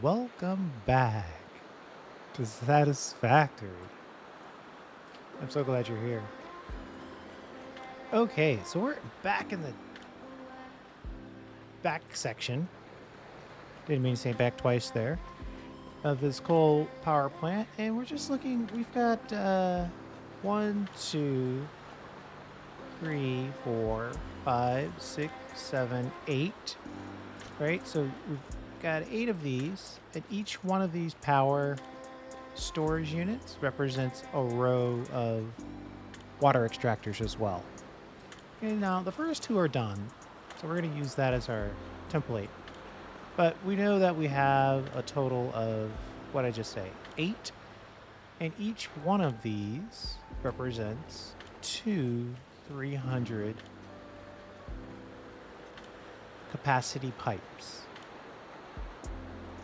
Welcome back to Satisfactory. I'm so glad you're here. Okay, so we're back in the back section. Didn't mean to say back twice there. Of this coal power plant, and we're just looking. We've got 1, 2, 3, 4, 5, 6, 7, 8. Right, so we've got 8 of these, and each one of these power storage units represents a row of water extractors as well. Okay, now the first 2 are done, so we're going to use that as our template. But we know that we have a total of, what did I just say, 8, and each one of these represents 300 capacity pipes.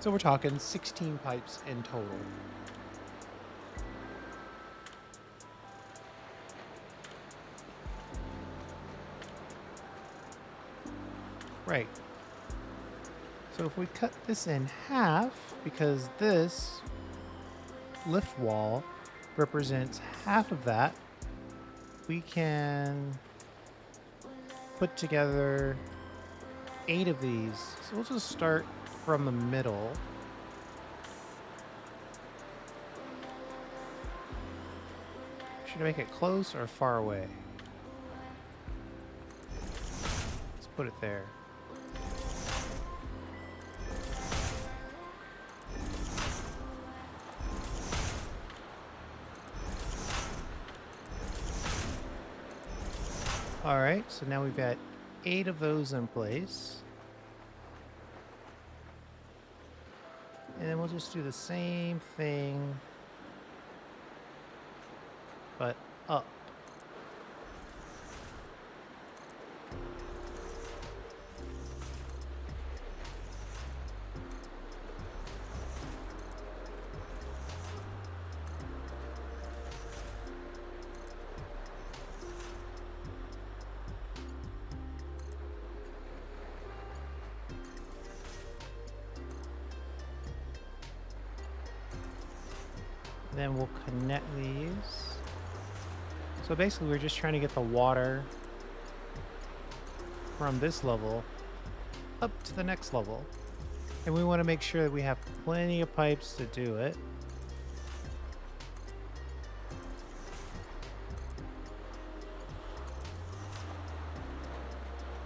So we're talking 16 pipes in total. Right. So if we cut this in half, because this lift wall represents half of that, we can put together 8 of these. So we'll just start from the middle. Should I make it close or far away? Let's put it there. All right, so now we've got 8 of those in place. And then we'll just do the same thing, but up. Then we'll connect these. So basically we're just trying to get the water from this level up to the next level. And we want to make sure that we have plenty of pipes to do it.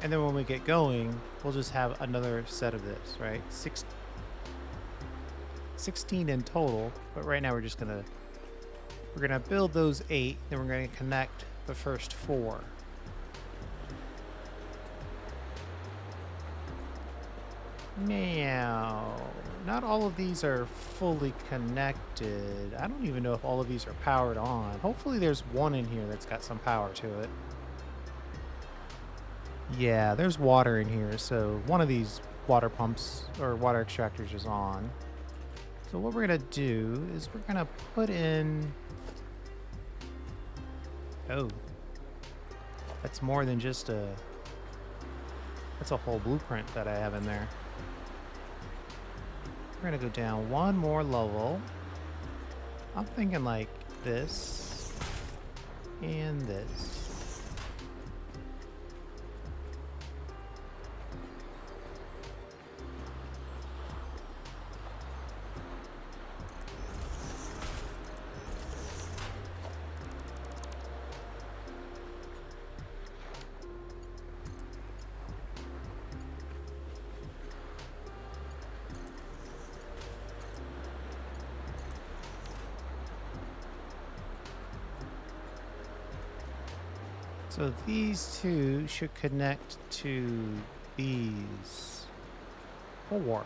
And then when we get going, we'll just have another set of this, right? 16 in total, but right now we're gonna build those 8, then we're gonna connect the first 4. Now, not all of these are fully connected. I don't even know if all of these are powered on. Hopefully there's one in here that's got some power to it. Yeah, there's water in here, so one of these water pumps or water extractors is on. So what we're gonna do is we're gonna put in... Oh, that's more than just that's a whole blueprint that I have in there. We're gonna go down one more level. I'm thinking like this and this. So these 2 should connect to these 4.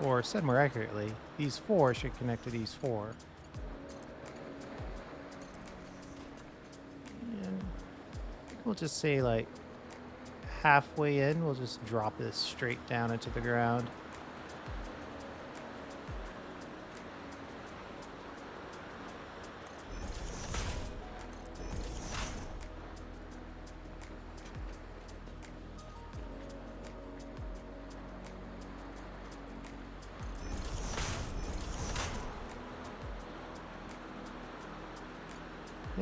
Or said more accurately, these 4 should connect to these 4. And we'll just say like halfway in, we'll just drop this straight down into the ground.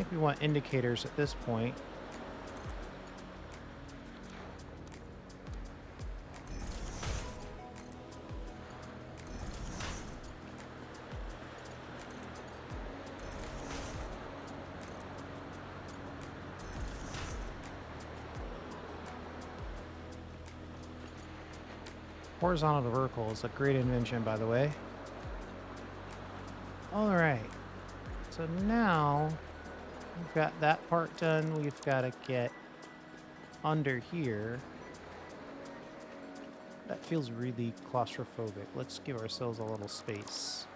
think we want indicators at this point. Horizontal to vertical is a great invention, by the way. All right. So now we've got that part done. We've got to get under here. That feels really claustrophobic. Let's give ourselves a little space.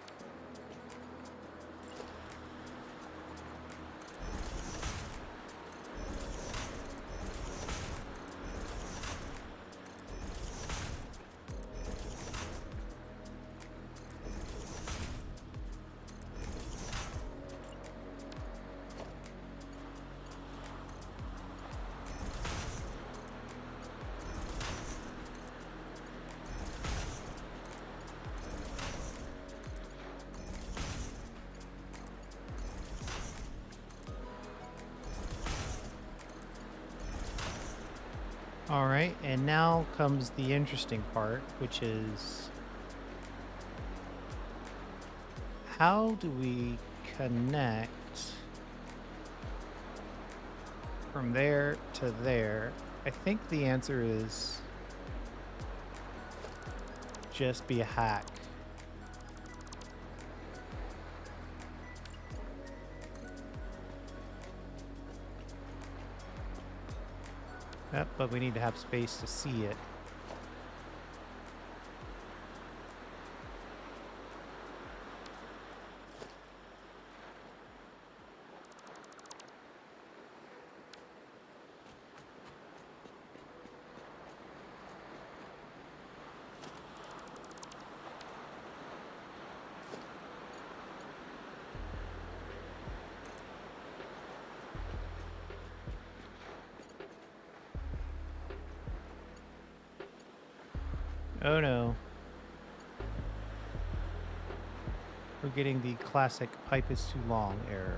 All right, and now comes the interesting part, which is how do we connect from there to there? I think the answer is just be a hack. Yep, but we need to have space to see it. Oh no. We're getting the classic pipe is too long error.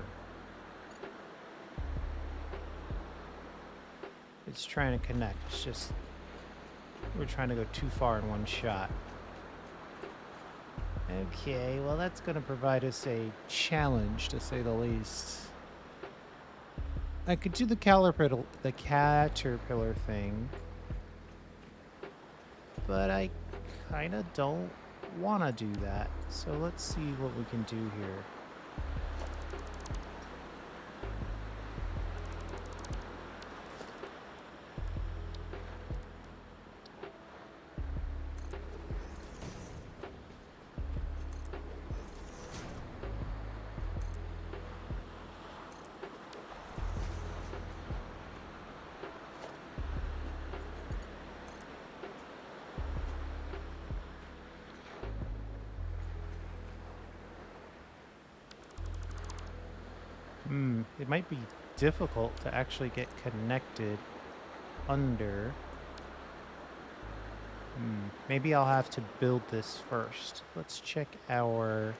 It's trying to connect. It's just we're trying to go too far in one shot. Okay, well that's going to provide us a challenge, to say the least. I could do the caterpillar thing, but I kind of don't want to do that. So let's see what we can do here. It might be difficult to actually get connected under. Maybe I'll have to build this first. Let's check our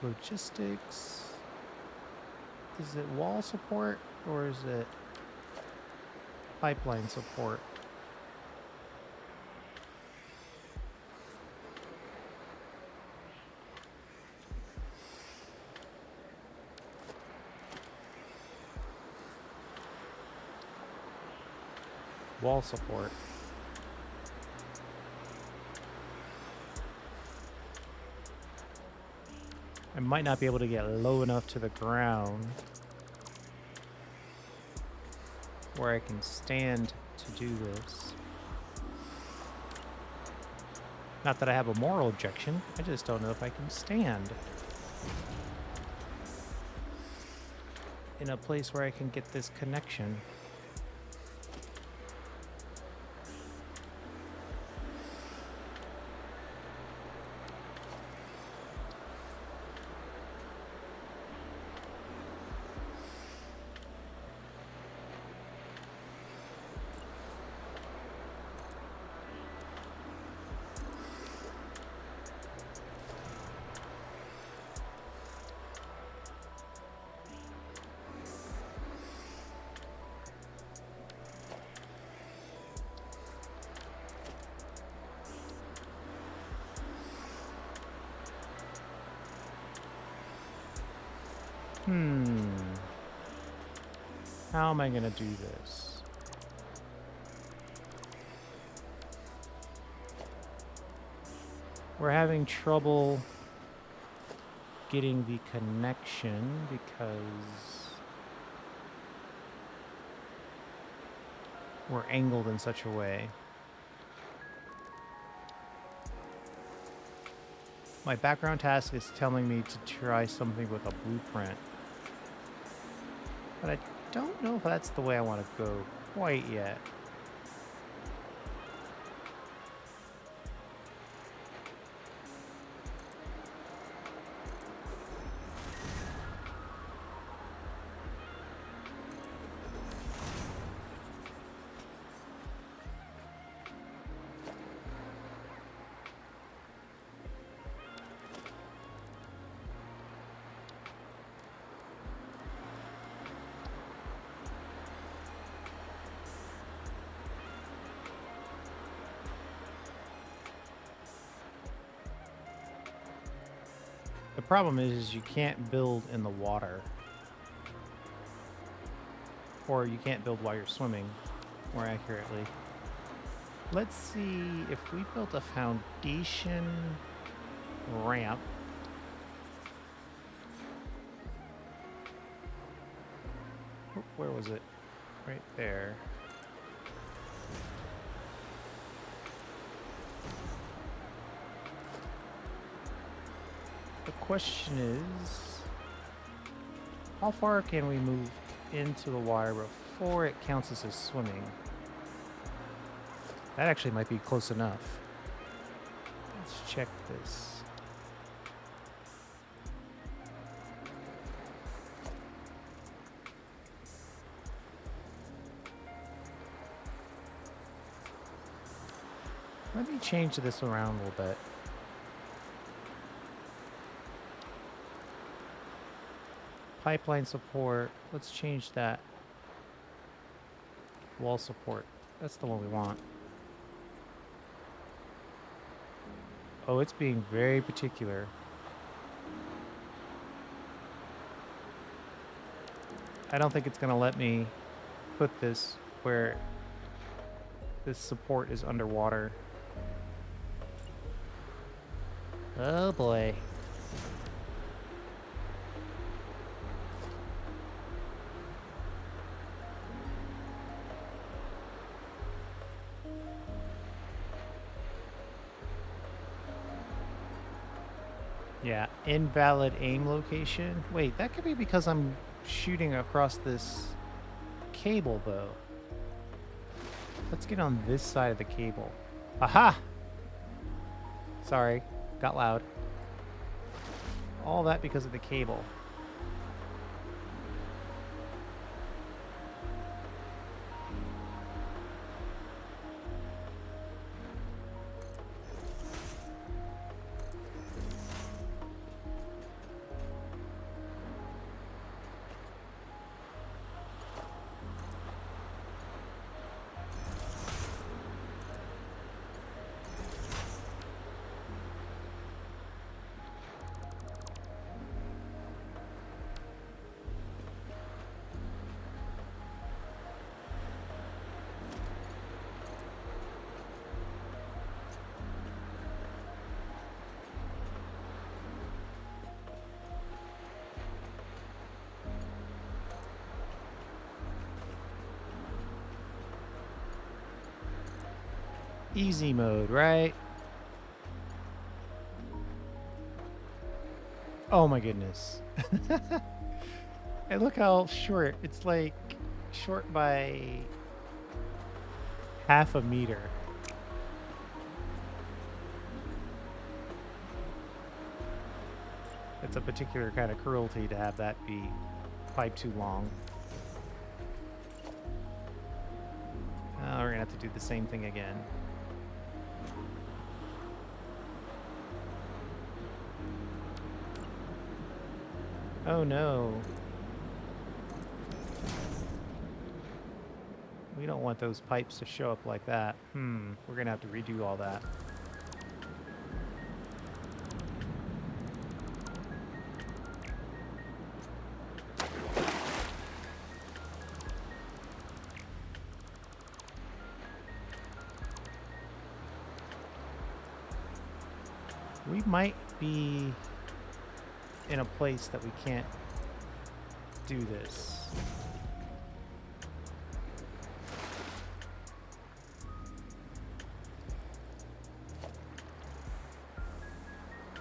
logistics. Is it wall support or is it pipeline support? Wall support. I might not be able to get low enough to the ground where I can stand to do this. Not that I have a moral objection, I just don't know if I can stand in a place where I can get this connection. How am I going to do this? We're having trouble getting the connection because we're angled in such a way. My background task is telling me to try something with a blueprint. But I don't know if that's the way I want to go quite yet. The problem is you can't build in the water. Or you can't build while you're swimming, more accurately. Let's see if we built a foundation ramp. Oh, where was it? Right there. The question is, how far can we move into the water before it counts as swimming? That actually might be close enough. Let's check this. Let me change this around a little bit. Pipeline support. Let's change that. Wall support. That's the one we want. Oh, it's being very particular. I don't think it's going to let me put this where this support is underwater. Oh boy. Yeah, invalid aim location. Wait, that could be because I'm shooting across this cable, though. Let's get on this side of the cable. Aha! Sorry, got loud. All that because of the cable. Easy mode, right? Oh my goodness. And look how short. It's like short by half a meter. It's a particular kind of cruelty to have that be pipe too long. We're gonna have to do the same thing again. Oh no. We don't want those pipes to show up like that. We're gonna have to redo all that. We might be in a place that we can't do this.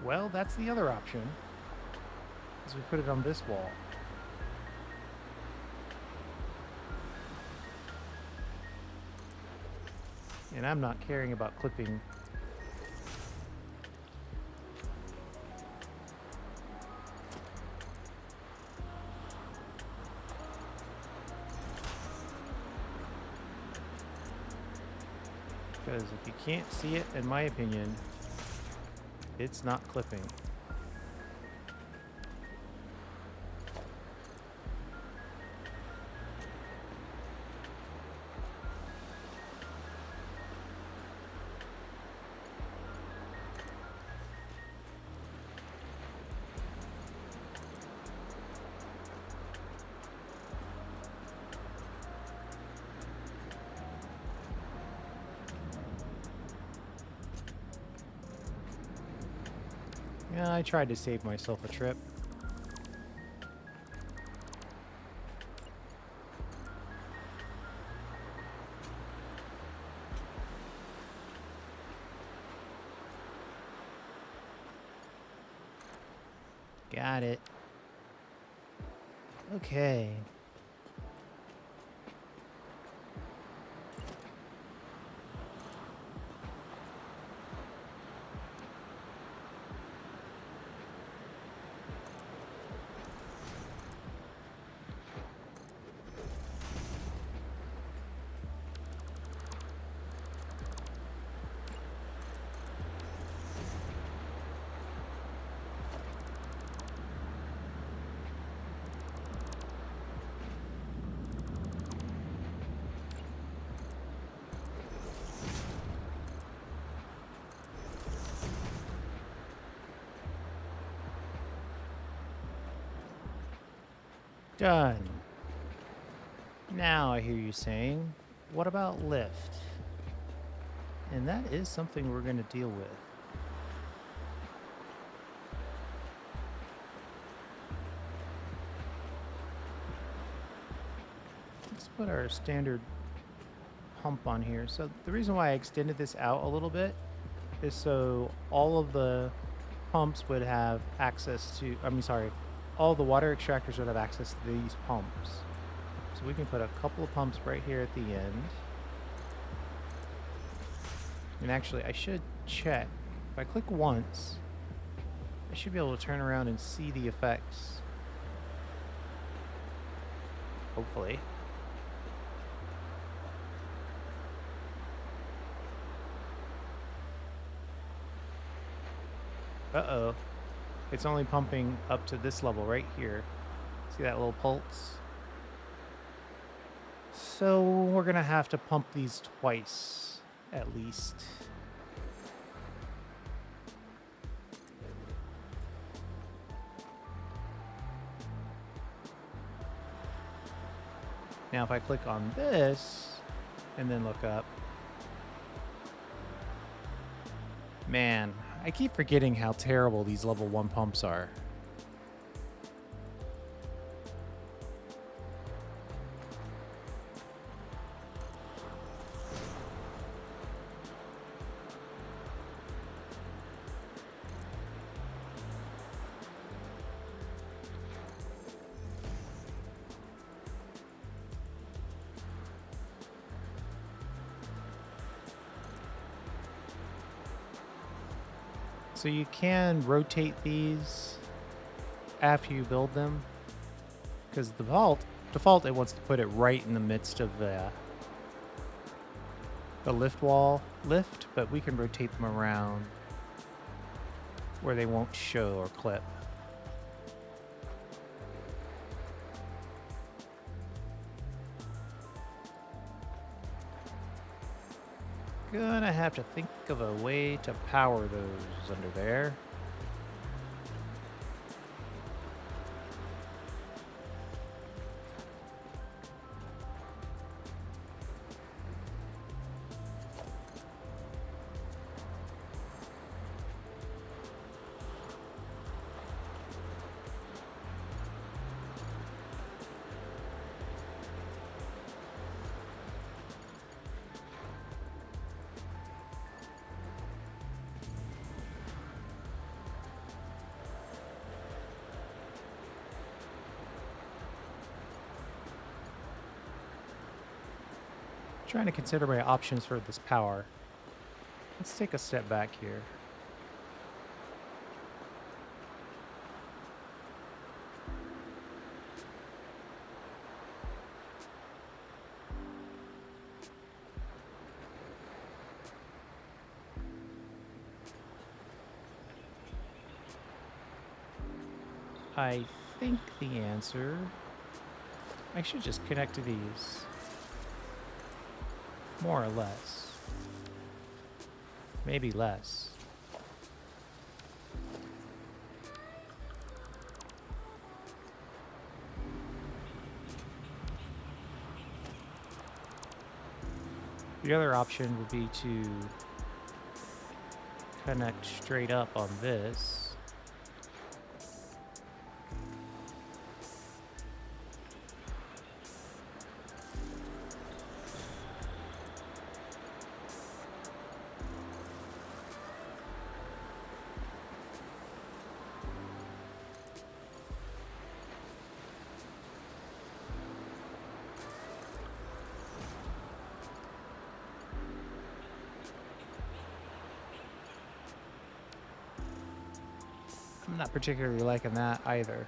Well, that's the other option, is we put it on this wall. And I'm not caring about clipping. Because if you can't see it, in my opinion, it's not clipping. Yeah, I tried to save myself a trip. Got it. Okay. Done. Now I hear you saying, what about lift? And that is something we're going to deal with. Let's put our standard pump on here. So the reason why I extended this out a little bit is so all of the pumps would have access to, all the water extractors would have access to these pumps. So we can put a couple of pumps right here at the end. And actually, I should check. If I click once, I should be able to turn around and see the effects. Hopefully. Uh-oh. It's only pumping up to this level right here. See that little pulse? So we're going to have to pump these twice, at least. Now if I click on this and then look up, man, I keep forgetting how terrible these level 1 pumps are. So you can rotate these after you build them, because the default it wants to put it right in the midst of the lift, but we can rotate them around where they won't show or clip. Gonna have to think of a way to power those under there. Trying to consider my options for this power. Let's take a step back here. I think the answer... I should just connect to these. More or less. Maybe less. The other option would be to connect straight up on this. I'm not particularly liking that either.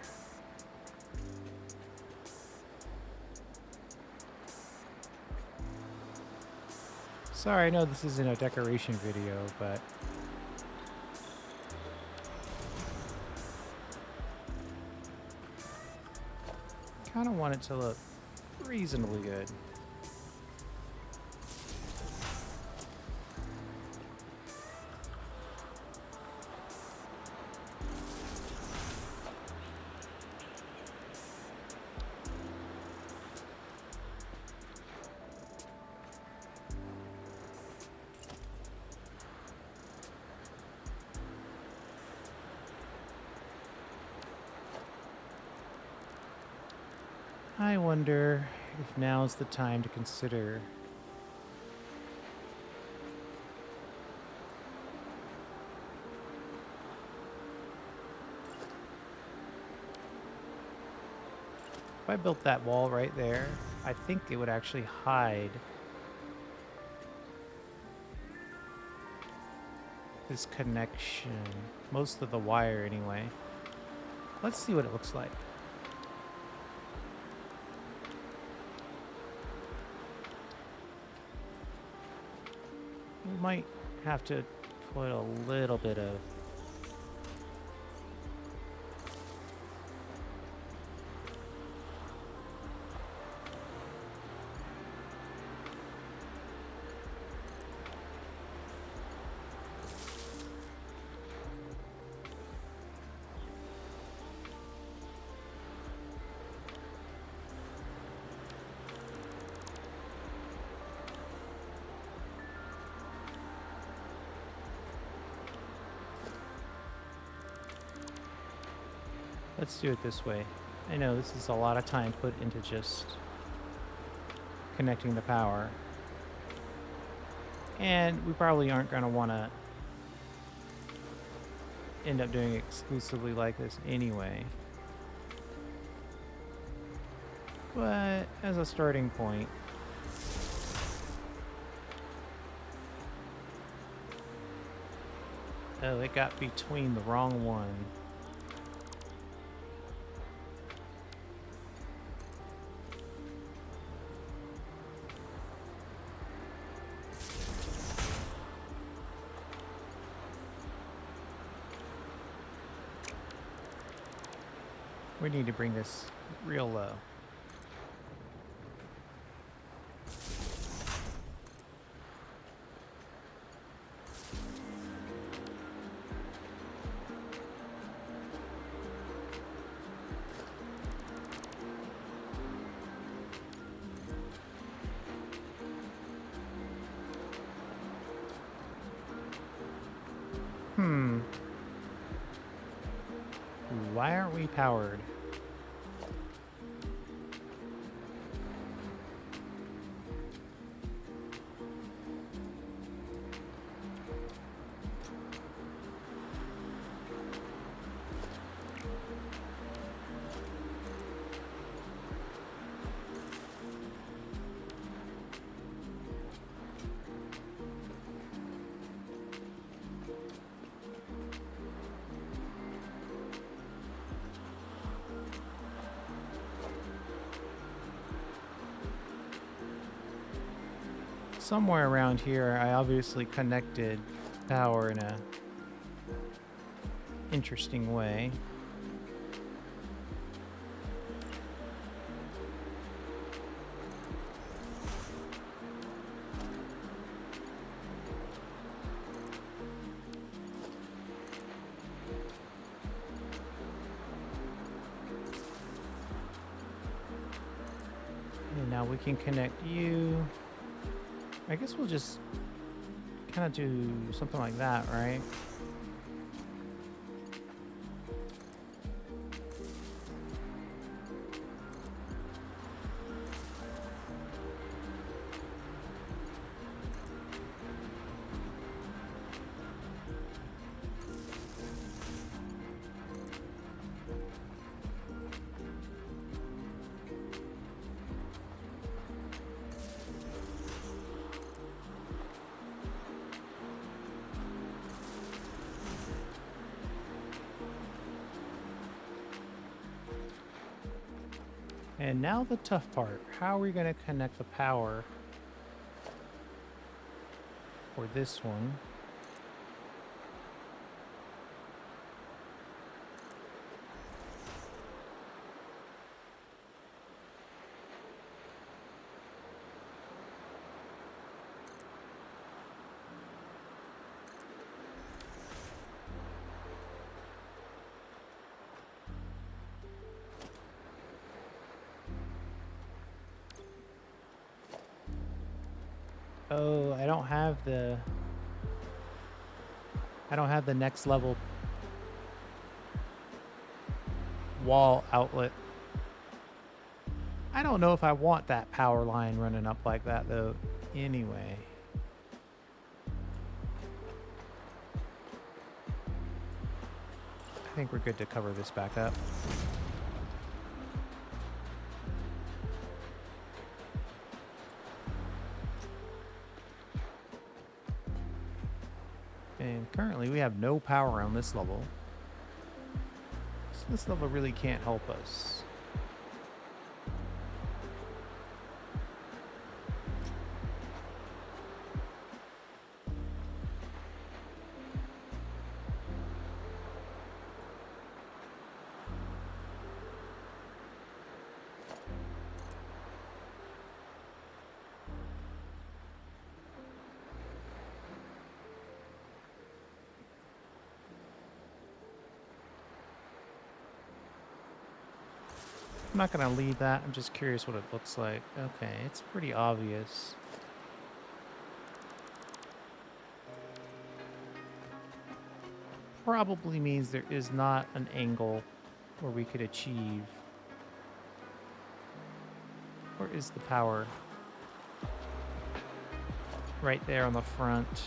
Sorry, I know this isn't a decoration video, but kind of want it to look reasonably good. I wonder if now's the time to consider if I built that wall right there, I think it would actually hide this connection, most of the wire anyway. Let's see what it looks like. We might have to put a little bit of let's do it this way. I know this is a lot of time put into just connecting the power. And we probably aren't going to want to end up doing it exclusively like this anyway. But as a starting point, oh, it got between the wrong one. We need to bring this real low. Why aren't we powered? somewhere around here, I obviously connected power in a interesting way. And now we can connect you. I guess we'll just kind of do something like that, right? And now the tough part. How are we going to connect the power for this one? Oh, I don't have the next level wall outlet. I don't know if I want that power line running up like that though. Anyway. I think we're good to cover this back up. And currently we have no power on this level. So this level really can't help us. I'm not going to leave that. I'm just curious what it looks like. Okay, it's pretty obvious. Probably means there is not an angle where we could achieve. Where is the power? Right there on the front.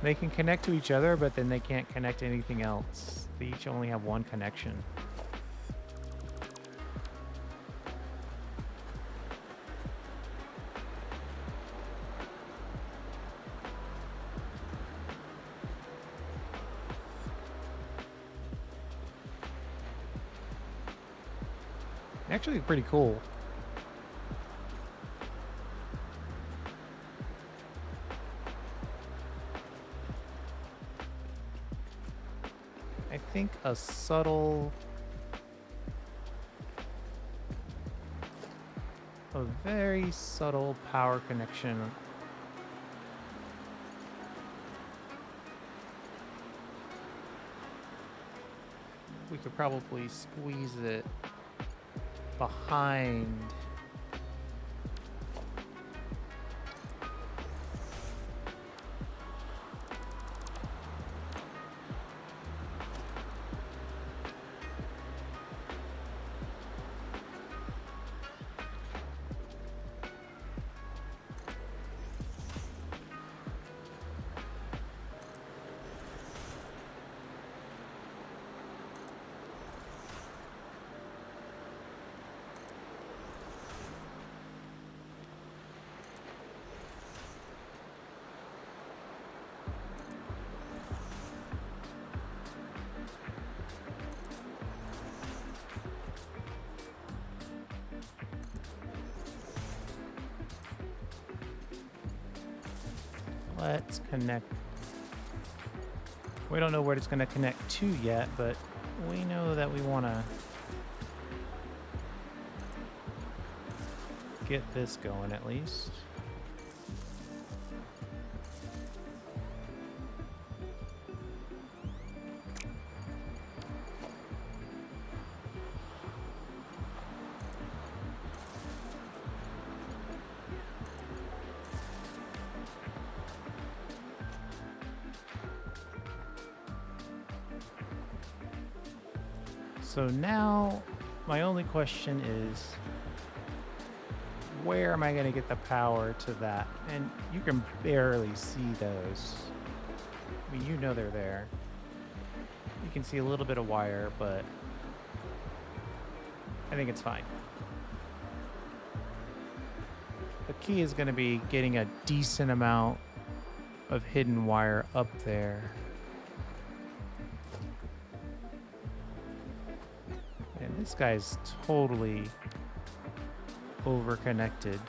They can connect to each other, but then they can't connect to anything else. They each only have one connection. Actually, pretty cool. I think a very subtle power connection. We could probably squeeze it behind. let's connect. We don't know where it's going to connect to yet, but we know that we want to get this going at least. So now my only question is, where am I going to get the power to that? And you can barely see those. I mean, you know they're there. You can see a little bit of wire, but I think it's fine. The key is going to be getting a decent amount of hidden wire up there. And this guy's totally over-connected.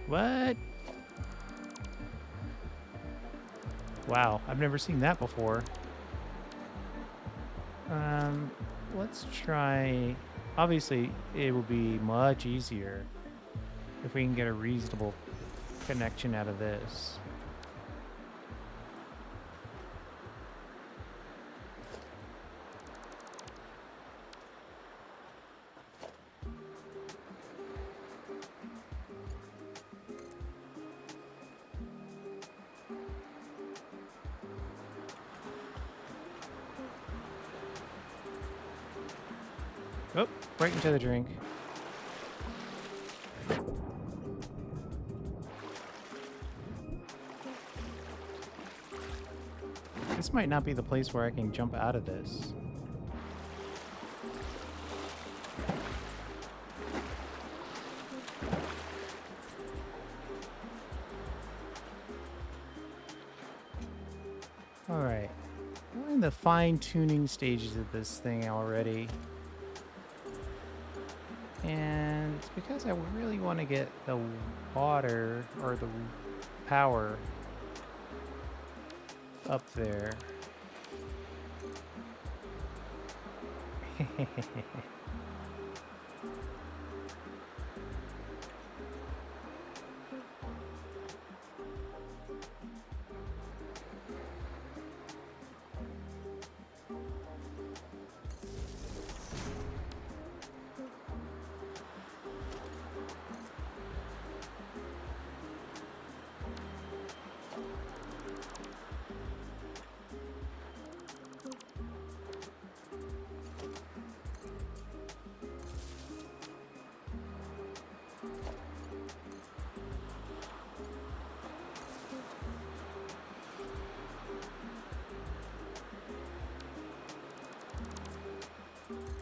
What? Wow, I've never seen that before. Let's try... Obviously, it will be much easier if we can get a reasonable connection out of this. Oh, right into the drink. This might not be the place where I can jump out of this. Alright. We're in the fine-tuning stages of this thing already. And it's because I really want to get the water or the power up there.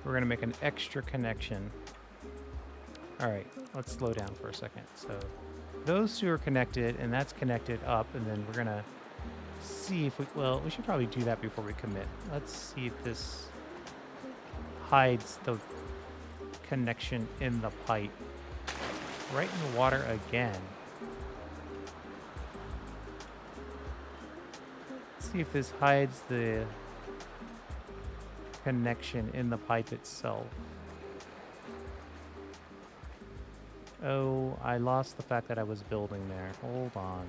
We're going to make an extra connection. All right, let's slow down for a second. So those two are connected, and that's connected up, and then we're going to see if we... Well, we should probably do that before we commit. Let's see if this hides the connection in the pipe. Right in the water again. Let's see if this hides the connection in the pipe itself. Oh, I lost the fact that I was building there. Hold on.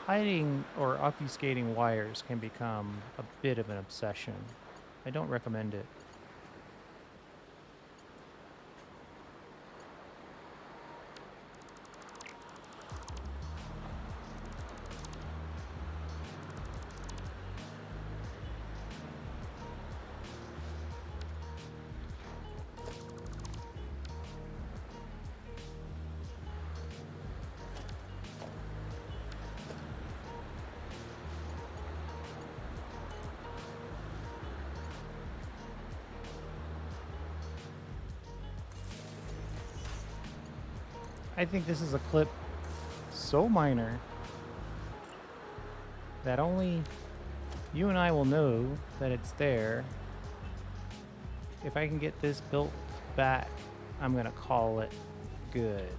Hiding or obfuscating wires can become a bit of an obsession. I don't recommend it. I think this is a clip so minor that only you and I will know that it's there. If I can get this built back, I'm gonna call it good.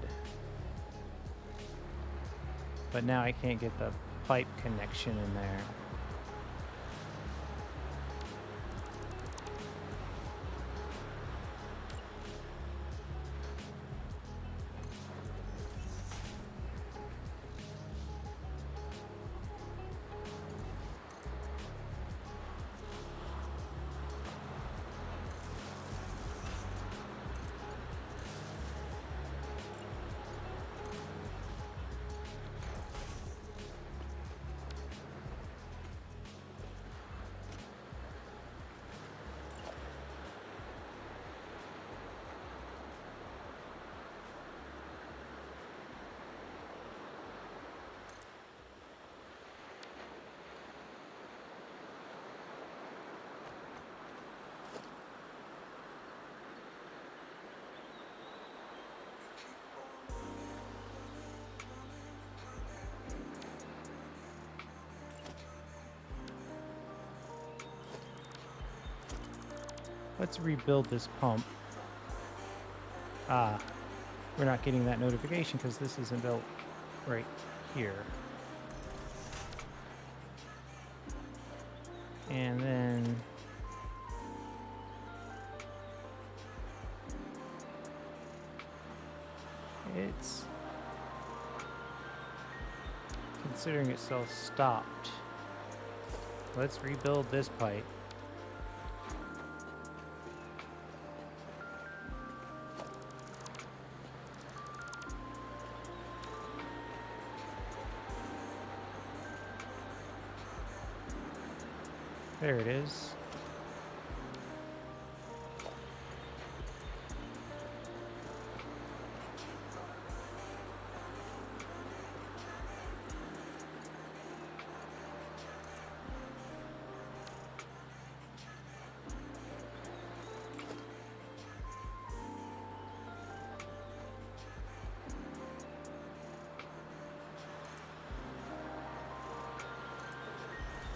But now I can't get the pipe connection in there. Let's rebuild this pump. Ah, we're not getting that notification because this isn't built right here. And then it's considering itself stopped. Let's rebuild this pipe. There it is.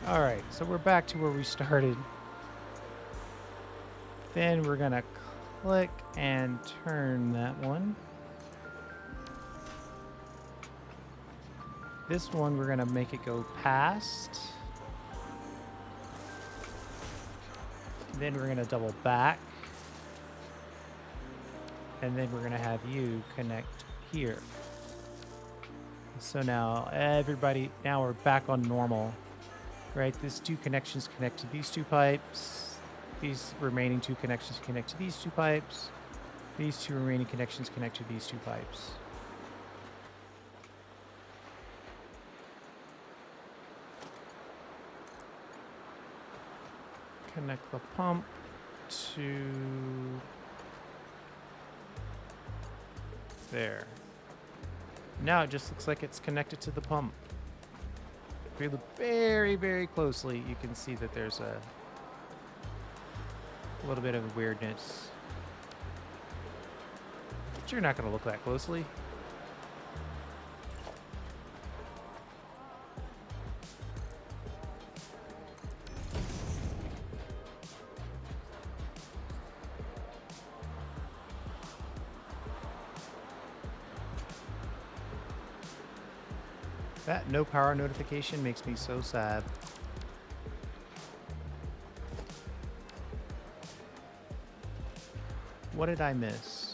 All right, so we're back to where we started. Then we're gonna click and turn that one. This one, we're gonna make it go past. Then we're gonna double back. And then we're gonna have you connect here. So now everybody, now we're back on normal. Right, these two connections connect to these two pipes. These remaining two connections connect to these two pipes. These two remaining connections connect to these two pipes. Connect the pump to there. Now it just looks like it's connected to the pump. If you look very, very closely, you can see that there's a little bit of weirdness. But you're not going to look that closely. That no power notification makes me so sad. What did I miss?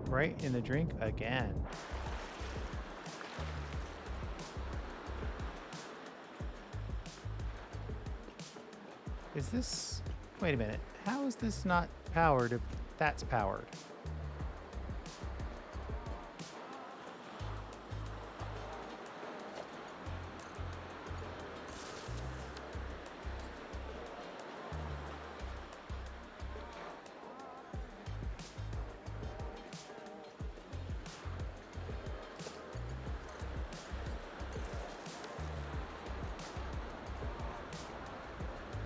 Right in the drink again. Is this... Wait a minute. How is this not powered That's powered.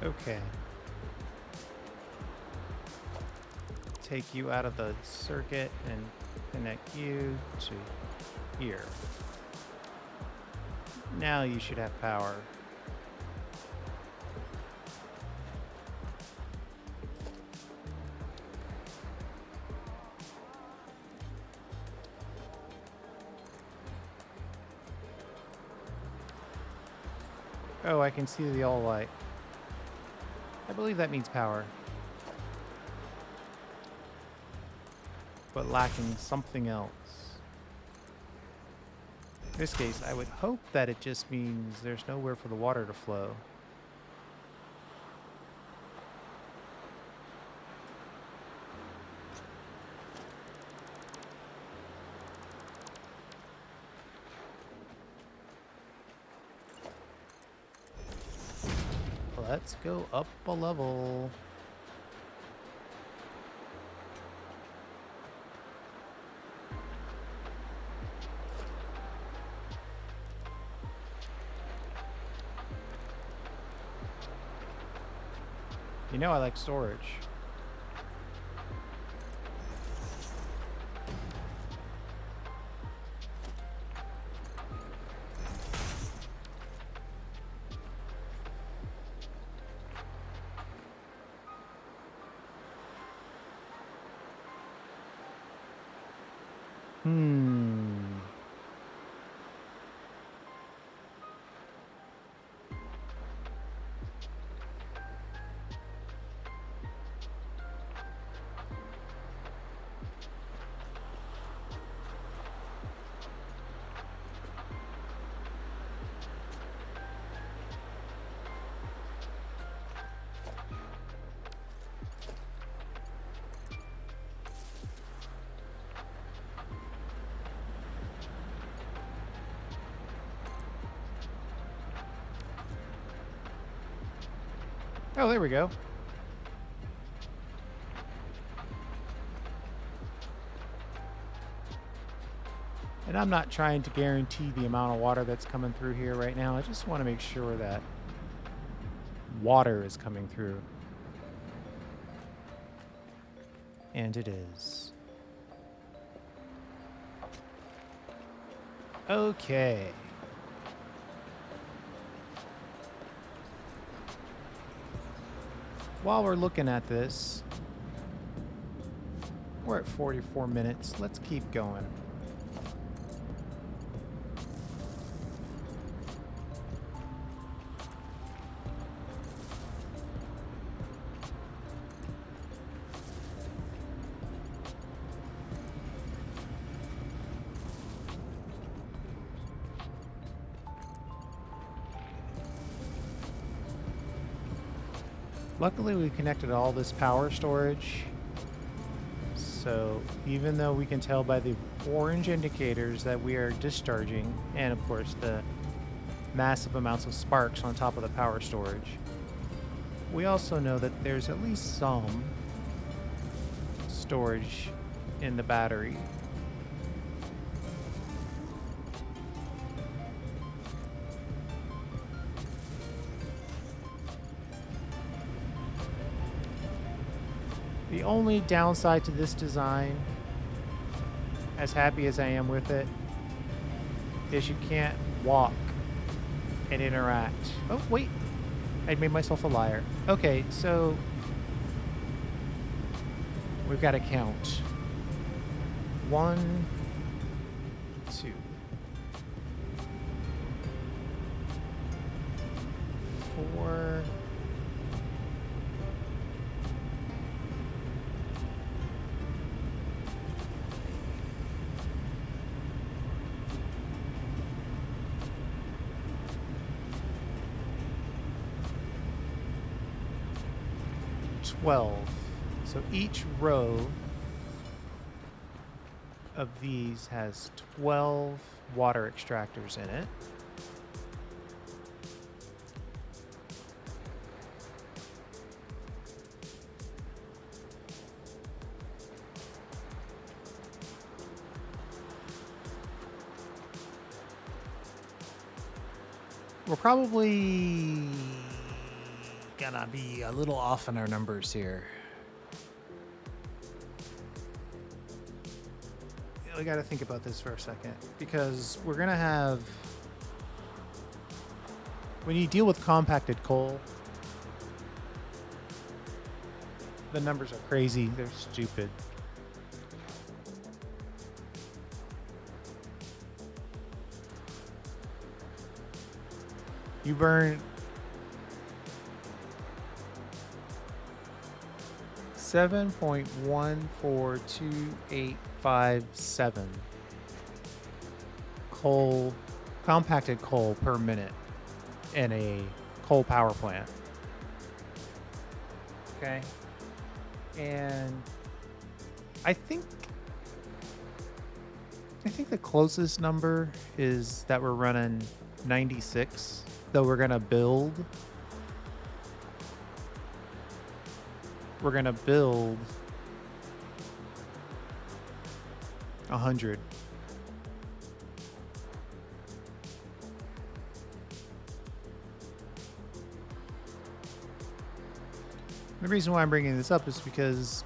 Okay. Take you out of the circuit and connect you to here. Now you should have power. Oh, I can see the yellow light. I believe that means power. But lacking something else. In this case, I would hope that it just means there's nowhere for the water to flow. Let's go up a level. You know I like storage. Oh, there we go. And I'm not trying to guarantee the amount of water that's coming through here right now. I just want to make sure that water is coming through. And it is. Okay. While we're looking at this, we're at 44 minutes. Let's keep going. Luckily, we connected all this power storage. So even though we can tell by the orange indicators that we are discharging, and of course the massive amounts of sparks on top of the power storage, we also know that there's at least some storage in the battery. The only downside to this design, as happy as I am with it, is you can't walk and interact. Oh, wait. I made myself a liar. Okay, so we've got to count. 1, 2, 4, 12. So each row of these has 12 water extractors in it. We're probably gonna be a little off on our numbers here. We got to think about this for a second, because we're gonna have, when you deal with compacted coal, the numbers are crazy. They're stupid. You burn 7.14287 coal, compacted coal per minute in a coal power plant. Okay. And I think the closest number is that we're running 96, though we're going to build 100. The reason why I'm bringing this up is because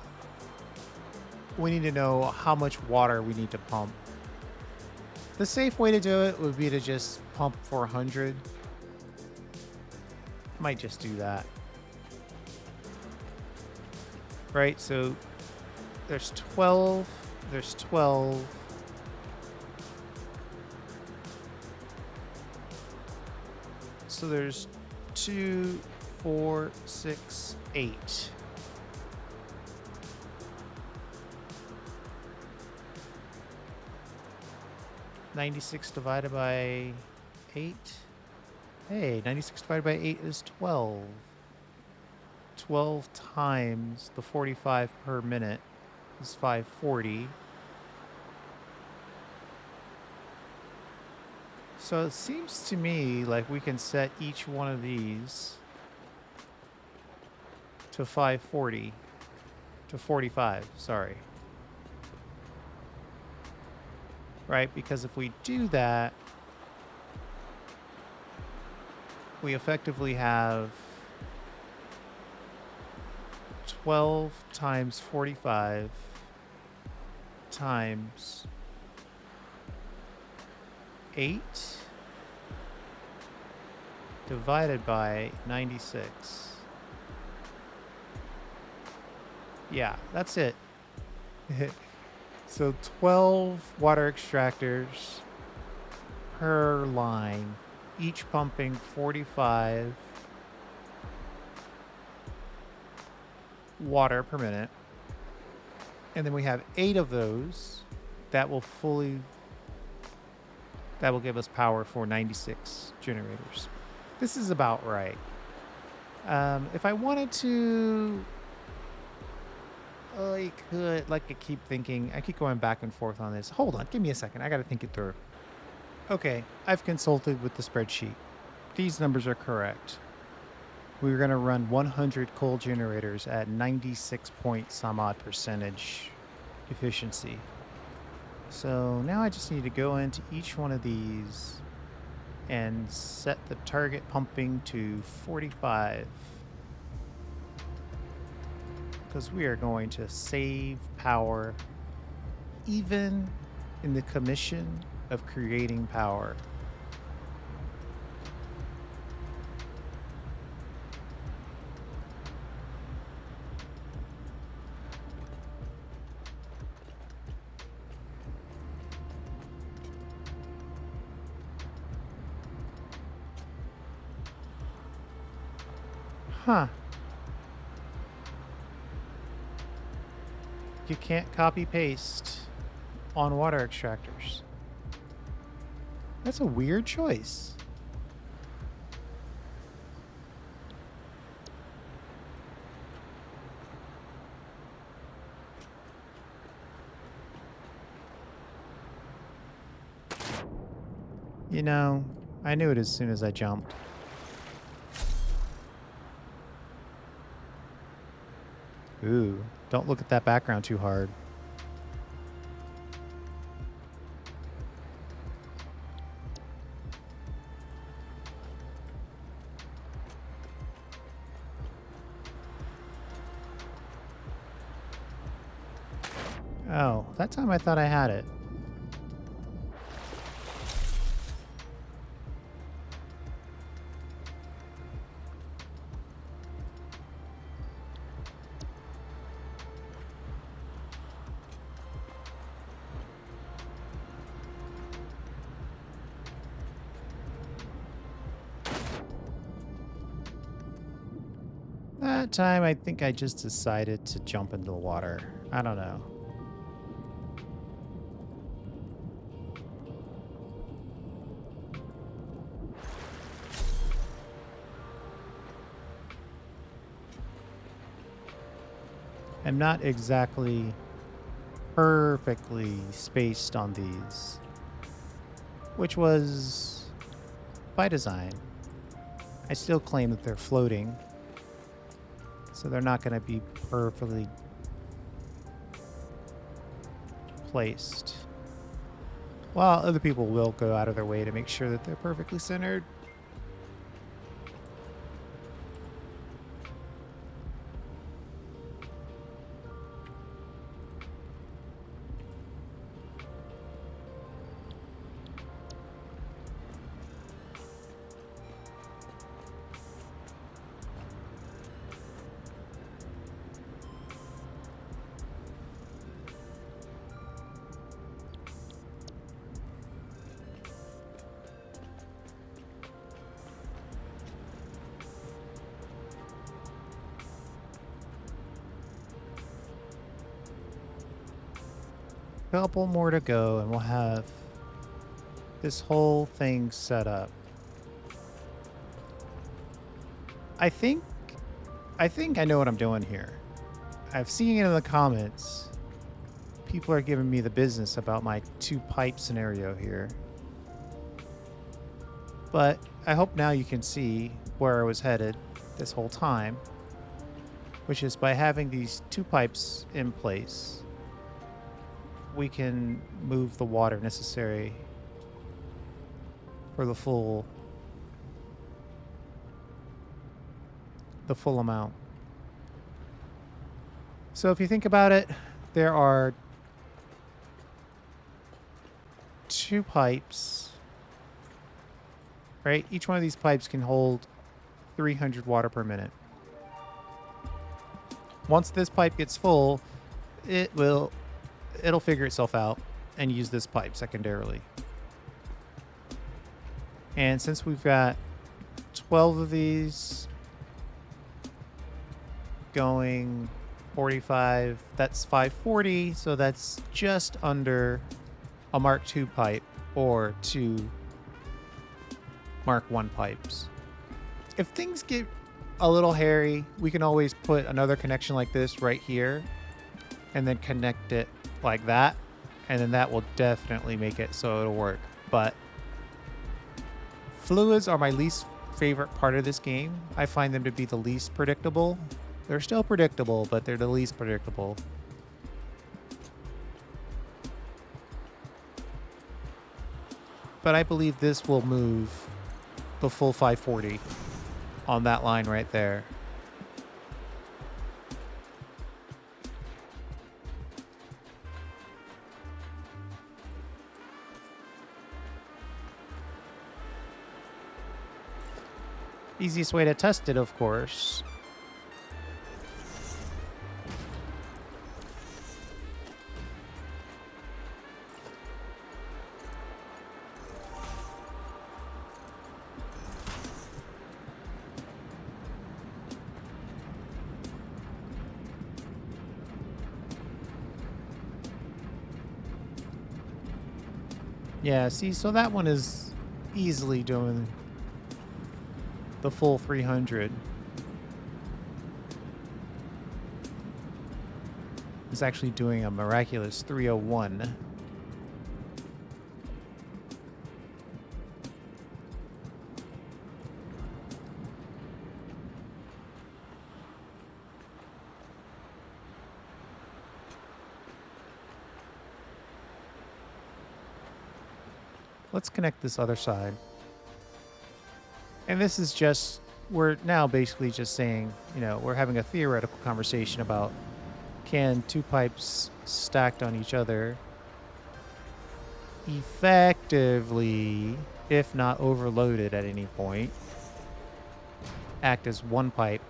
we need to know how much water we need to pump. The safe way to do it would be to just pump for 100. Might just do that. Right, so there's 12. There's 12. So there's 2, 4, 6, 8. $96 divided by 8. Hey, 96 divided by 8 is 12. 12 times the 45 per minute is 540. So it seems to me like we can set each one of these to 540, to 45, sorry. Right, because if we do that, we effectively have 12 times 45 times 8 divided by 96. Yeah, that's it. So 12 water extractors per line, each pumping 45 water per minute. And then we have 8 of those that will give us power for 96 generators. This is about right. If I wanted to, I keep thinking, I keep going back and forth on this. Hold on, give me a second. I got to think it through. Okay, I've consulted with the spreadsheet. These numbers are correct. We're going to run 100 coal generators at 96 point some odd percentage efficiency. So now I just need to go into each one of these and set the target pumping to 45. Because we are going to save power even in the commission of creating power. Huh. You can't copy paste on water extractors. That's a weird choice. You know, I knew it as soon as I jumped. Ooh, don't look at that background too hard. Oh, that time I thought I had it. That time I think I just decided to jump into the water. I don't know. I'm not exactly perfectly spaced on these, which was by design. I still claim that they're floating, so they're not going to be perfectly placed. While other people will go out of their way to make sure that they're perfectly centered. Couple more to go and we'll have this whole thing set up. I think I know what I'm doing here. I've seen it in the comments. People are giving me the business about my 2-pipe scenario here. But I hope now you can see where I was headed this whole time, which is by having these 2 pipes in place, we can move the water necessary for the full amount. So if you think about it, there are 2 pipes, right? Each one of these pipes can hold 300 water per minute. Once this pipe gets full, it'll figure itself out and use this pipe secondarily. And since we've got 12 of these going 45, that's 540, so that's just under a Mark II pipe or 2 Mark I pipes. If things get a little hairy, we can always put another connection like this right here and then connect it like that, and then that will definitely make it so it'll work. But fluids are my least favorite part of this game. I find them to be the least predictable. They're still predictable, but they're the least predictable. But I believe this will move the full 540 on that line right there. Easiest way to test it, of course. Yeah, see, so that one is easily doing the full 300. It's actually doing a miraculous 301. let's connect this other side. And this is just, we're now basically just saying, you know, we're having a theoretical conversation about can two pipes stacked on each other effectively, if not overloaded at any point, act as one pipe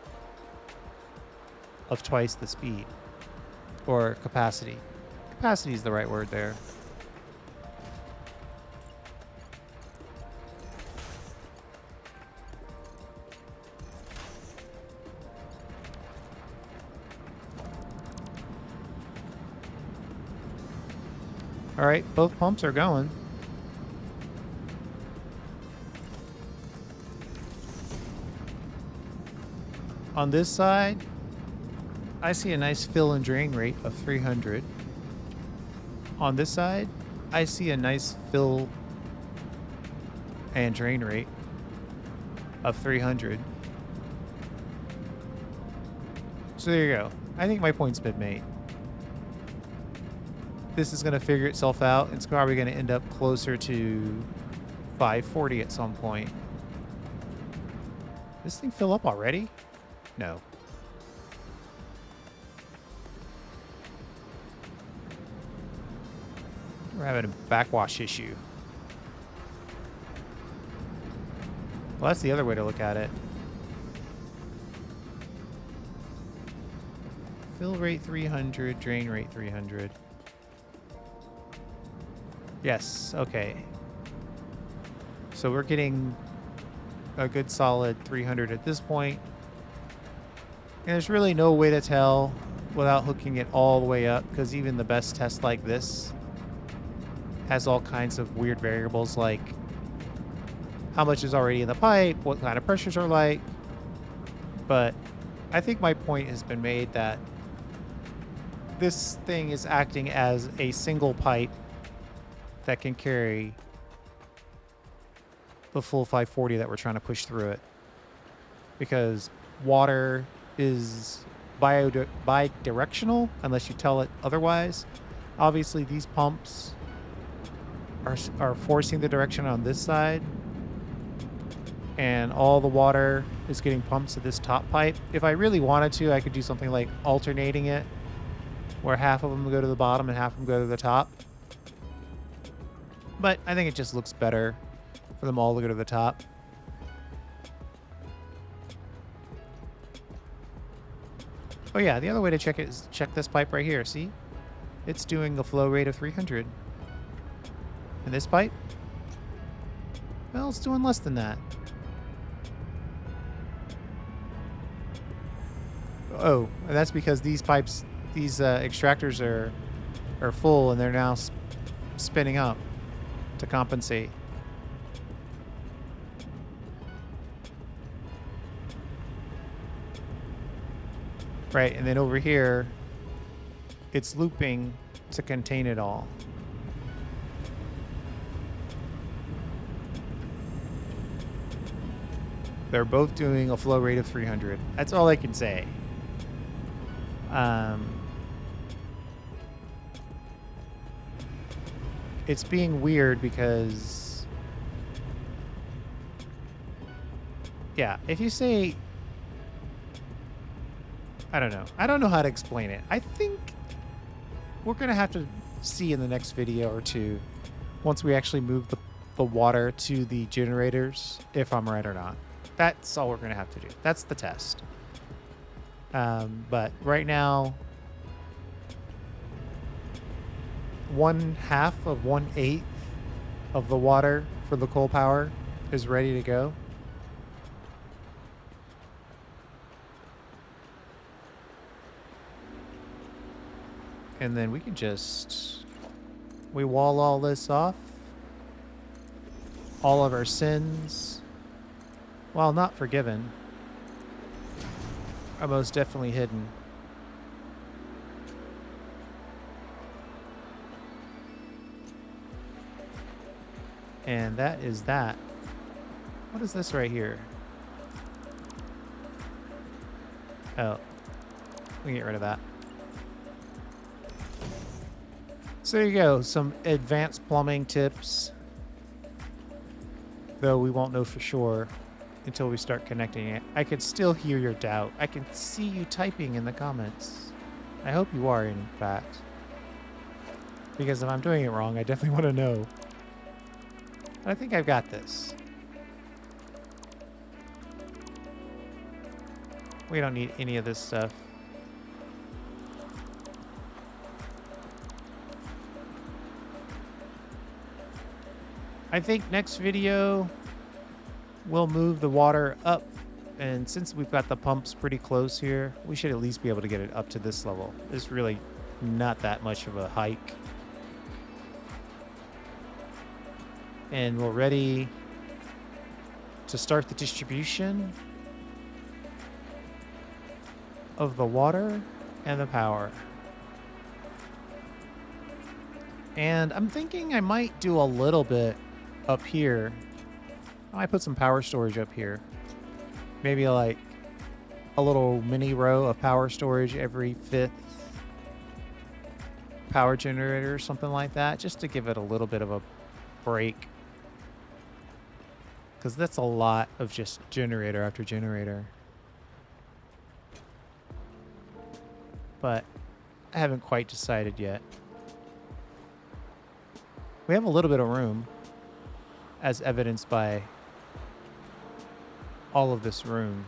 of twice the speed or capacity. Capacity is the right word there. All right, both pumps are going. On this side, I see a nice fill and drain rate of 300. On this side, I see a nice fill and drain rate of 300. So there you go. I think my point's been made. This is going to figure itself out. It's probably going to end up closer to 540 at some point. This thing fill up already? No. We're having a backwash issue. Well, that's the other way to look at it. Fill rate 300, drain rate 300. Yes, okay. So we're getting a good solid 300 at this point. And there's really no way to tell without hooking it all the way up, because even the best test like this has all kinds of weird variables like how much is already in the pipe, what kind of pressures are like. But I think my point has been made that this thing is acting as a single pipe that can carry the full 540 that we're trying to push through it. Because water is bidirectional unless you tell it otherwise. Obviously, these pumps are forcing the direction on this side, and all the water is getting pumped to this top pipe. If I really wanted to, I could do something like alternating it, where half of them go to the bottom and half of them go to the top. But I think it just looks better for them all to go to the top. Oh yeah, the other way to check it is check this pipe right here. See? It's doing a flow rate of 300. And this pipe? Well, it's doing less than that. Oh, and that's because these pipes, these extractors are full and they're now spinning up to compensate. Right, and then over here, it's looping to contain it all. They're both doing a flow rate of 300. That's all I can say. It's being weird because, yeah, if you say, I don't know how to explain it. I think we're going to have to see in the next video or two, once we actually move the water to the generators, if I'm right or not. That's all we're going to have to do. That's the test. But right now, 1/2 of 1/8 of the water for the coal power is ready to go. And then we can we wall all this off. All of our sins, while not forgiven, are most definitely hidden. And that is that. What is this right here? Oh, we can get rid of that. So there you go, some advanced plumbing tips though we won't know for sure until we start connecting it. I can still hear your doubt. I can see you typing in the comments. I hope you are, in fact. Because if I'm doing it wrong, I definitely want to know. I think I've got this. We don't need any of this stuff. I think next video we'll move the water up, and since we've got the pumps pretty close here, we should at least be able to get it up to this level. It's really not that much of a hike. And we're ready to start the distribution of the water and the power. And I'm thinking I might do a little bit up here. I might put some power storage up here. Maybe like a little mini row of power storage every 5th power generator or something like that, just to give it a little bit of a break. Because that's a lot of just generator after generator. But I haven't quite decided yet. We have a little bit of room, as evidenced by all of this room.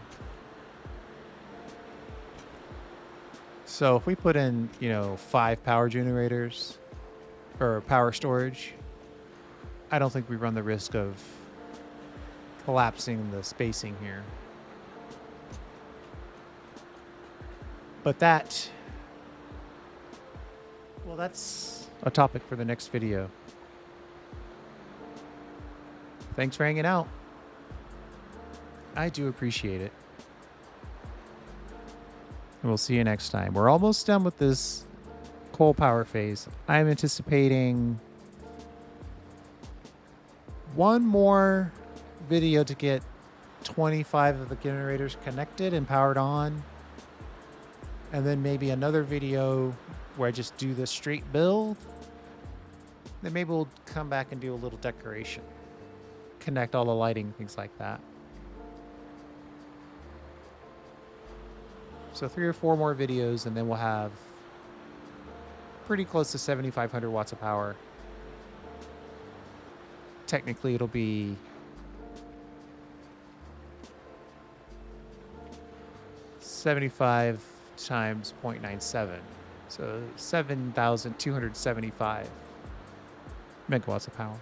So if we put in, 5 power generators or power storage, I don't think we run the risk of collapsing the spacing here. But that's a topic for the next video. Thanks for hanging out. I do appreciate it. And we'll see you next time. We're almost done with this coal power phase. I'm anticipating one more video to get 25 of the generators connected and powered on. And then maybe another video where I just do the straight build. Then maybe we'll come back and do a little decoration. Connect all the lighting, things like that. So 3 or 4 more videos, and then we'll have pretty close to 7,500 watts of power. Technically, it'll be 75 times 0.97. So 7,275 megawatts of power.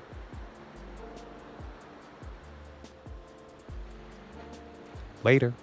Later.